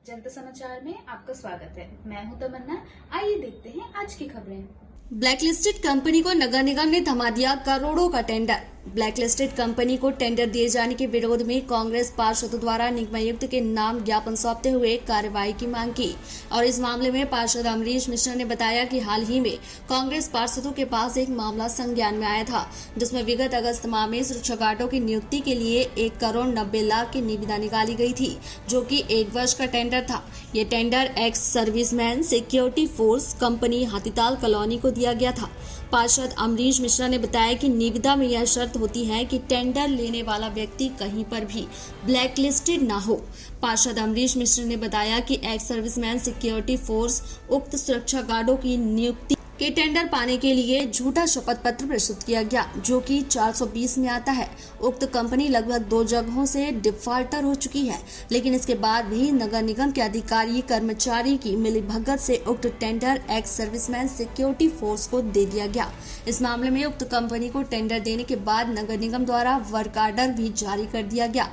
जनता समाचार में आपका स्वागत है। मैं हूं तमन्ना। आइए देखते हैं आज की खबरें। ब्लैकलिस्टेड कंपनी को नगर निगम ने थमा दिया करोड़ों का टेंडर। ब्लैकलिस्टेड कंपनी को टेंडर दिए जाने के विरोध में कांग्रेस पार्षदों द्वारा निगमायुक्त के नाम ज्ञापन सौंपते हुए कार्रवाई की मांग की। और इस मामले में पार्षद अमरीश मिश्रा ने बताया कि हाल ही में कांग्रेस पार्षदों के पास एक मामला संज्ञान में आया था, जिसमें विगत अगस्त माह में सुरक्षा गार्डों की नियुक्ति के लिए 1,90,00,000 की निविदा निकाली गई थी, जो कि 1 वर्ष का टेंडर था। ये tender ex serviceman security force company Hathital colony को दिया गया था। पार्षद अमरीश मिश्रा ने बताया कि निविदा में यह शर्त होती है कि टेंडर लेने वाला व्यक्ति कहीं पर भी ब्लैकलिस्टेड ना हो। पार्षद अमरीश मिश्रा ने बताया कि एक्स सर्विसमैन सिक्योरिटी फोर्स उक्त सुरक्षा गार्डों की नियुक्ति के टेंडर पाने के लिए झूठा शपथ पत्र प्रस्तुत किया गया, जो कि 420 में आता है। उक्त कंपनी लगभग 2 जगहों से डिफॉल्टर हो चुकी है, लेकिन इसके बाद भी नगर निगम के अधिकारी कर्मचारी की मिलीभगत से उक्त tender ex serviceman security force को दे दिया गया। इस मामले में उक्त कंपनी को टेंडर देने के बाद नगर निगम द्वारा वर्क ऑर्डर भी जारी कर दिया गया।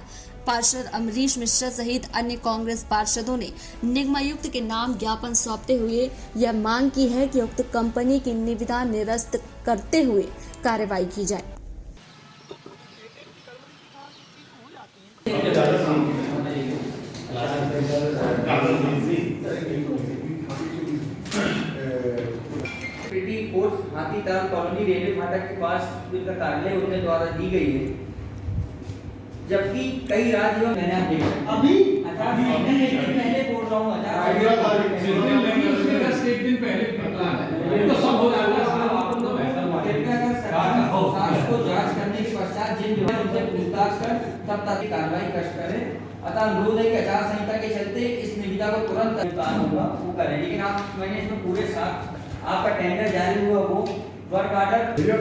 पार्षद अमरीश मिश्रा सहित अन्य कांग्रेस पार्षदों ने निगमायुक्त के नाम ज्ञापन सौंपते हुए यह मांग की है कि उक्त कंपनी की निविदा निरस्त करते हुए कार्रवाई की जाए। फोर्स हाथीताल कॉलोनी रेलवे फाटक के पास जिनका कार्यालय उनके द्वारा दी गई है, जबकि कई राज्यों में मैंने अभी पहले बोल रहा हूँ एक दिन पहले तो सब हो को जांच करने के पश्चात जिन उनसे पूछताछ कर तब तक कार्रवाई करें। अतः अनुरोध है कि आचार संहिता के चलते इस निविदा को तुरंत भुगतान होगा वो करें। लेकिन आप मैंने इसमें पूरे साथ आपका टेंडर जारी हुआ वो वर्क ऑर्डर भैया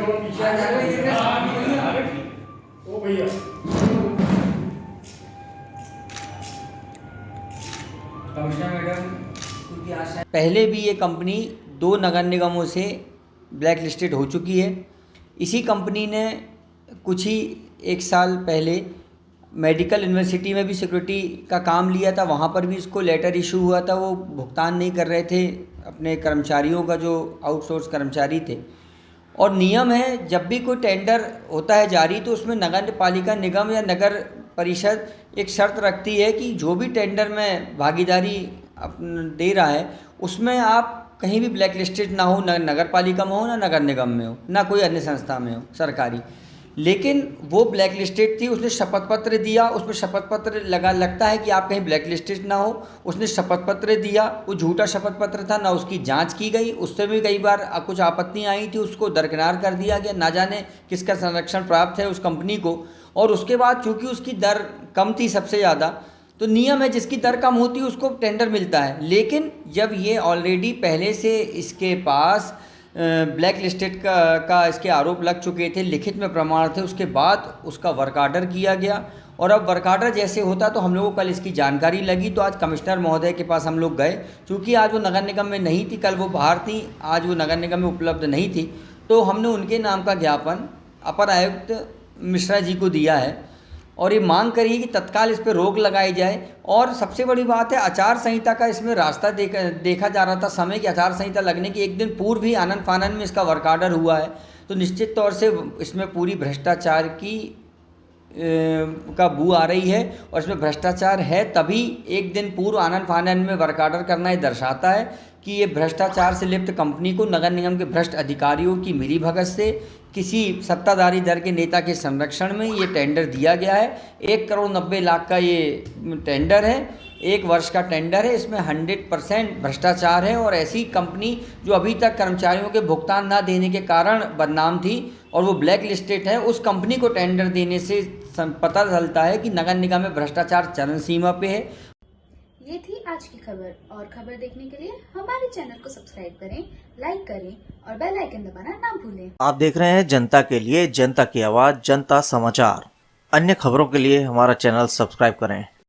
पहले भी ये कंपनी 2 नगर निगमों से ब्लैक लिस्टेड हो चुकी है। इसी कंपनी ने कुछ ही 1 साल पहले मेडिकल यूनिवर्सिटी में भी सिक्योरिटी का काम लिया था। वहाँ पर भी इसको लेटर इशू हुआ था, वो भुगतान नहीं कर रहे थे अपने कर्मचारियों का, जो आउटसोर्स कर्मचारी थे। और नियम है, जब भी कोई टेंडर होता है जारी, तो उसमें नगर पालिका निगम या नगर परिषद एक शर्त रखती है कि जो भी टेंडर में भागीदारी दे रहा है उसमें आप कहीं भी ब्लैक लिस्टेड ना हो, न नगर पालिका में हो, ना नगर निगम में हो, ना कोई अन्य संस्था में हो सरकारी। लेकिन वो ब्लैक लिस्टेड थी, उसने शपथ पत्र दिया, उसमें शपथ पत्र लगता है कि आप कहीं ब्लैक लिस्टेड ना हो। उसने शपथ पत्र दिया, वो झूठा शपथ पत्र था, ना उसकी जांच की गई। उससे भी कई बार कुछ आपत्तियां आई थी, उसको दरकिनार कर दिया गया। ना जाने किसका संरक्षण प्राप्त है उस कंपनी को। और उसके बाद चूँकि उसकी दर कम थी सबसे ज़्यादा, तो नियम है जिसकी दर कम होती है उसको टेंडर मिलता है। लेकिन जब ये ऑलरेडी पहले से इसके पास ब्लैक लिस्टेड का इसके आरोप लग चुके थे, लिखित में प्रमाण थे, उसके बाद उसका वर्क ऑर्डर किया गया। और अब वर्क ऑर्डर जैसे होता तो हम लोगों को कल इसकी जानकारी लगी, तो आज कमिश्नर महोदय के पास हम लोग गए। चूँकि आज वो नगर निगम में नहीं थी, कल वो बाहर थी, आज वो नगर निगम में उपलब्ध नहीं थी, तो हमने उनके नाम का ज्ञापन अपर आयुक्त मिश्रा जी को दिया है और ये मांग करी कि तत्काल इस पर रोक लगाई जाए। और सबसे बड़ी बात है, आचार संहिता का इसमें रास्ता देखा जा रहा था समय की। आचार संहिता लगने के 1 दिन पूर्व ही आनन फानन में इसका वर्क ऑर्डर हुआ है, तो निश्चित तौर से इसमें पूरी भ्रष्टाचार की का बू आ रही है। और इसमें भ्रष्टाचार है, तभी 1 दिन पूर्व आनन फानन में वर्क ऑर्डर करना ये दर्शाता है कि ये भ्रष्टाचार से लिप्त कंपनी को नगर निगम के भ्रष्ट अधिकारियों की मिलीभगत से किसी सत्ताधारी दल के नेता के संरक्षण में ये टेंडर दिया गया है। 1,90,00,000 का ये टेंडर है, 1 वर्ष का टेंडर है। इसमें 100% भ्रष्टाचार है। और ऐसी कंपनी जो अभी तक कर्मचारियों के भुगतान ना देने के कारण बदनाम थी और वो ब्लैक लिस्टेड है, उस कंपनी को टेंडर देने से पता चलता है कि नगर निगम में भ्रष्टाचार चरम सीमा पे है। ये थी आज की खबर। और खबर देखने के लिए हमारे चैनल को सब्सक्राइब करें, लाइक करें और बेल आइकन दबाना ना भूलें। आप देख रहे हैं जनता के लिए, जनता की आवाज, जनता समाचार। अन्य खबरों के लिए हमारा चैनल सब्सक्राइब करें।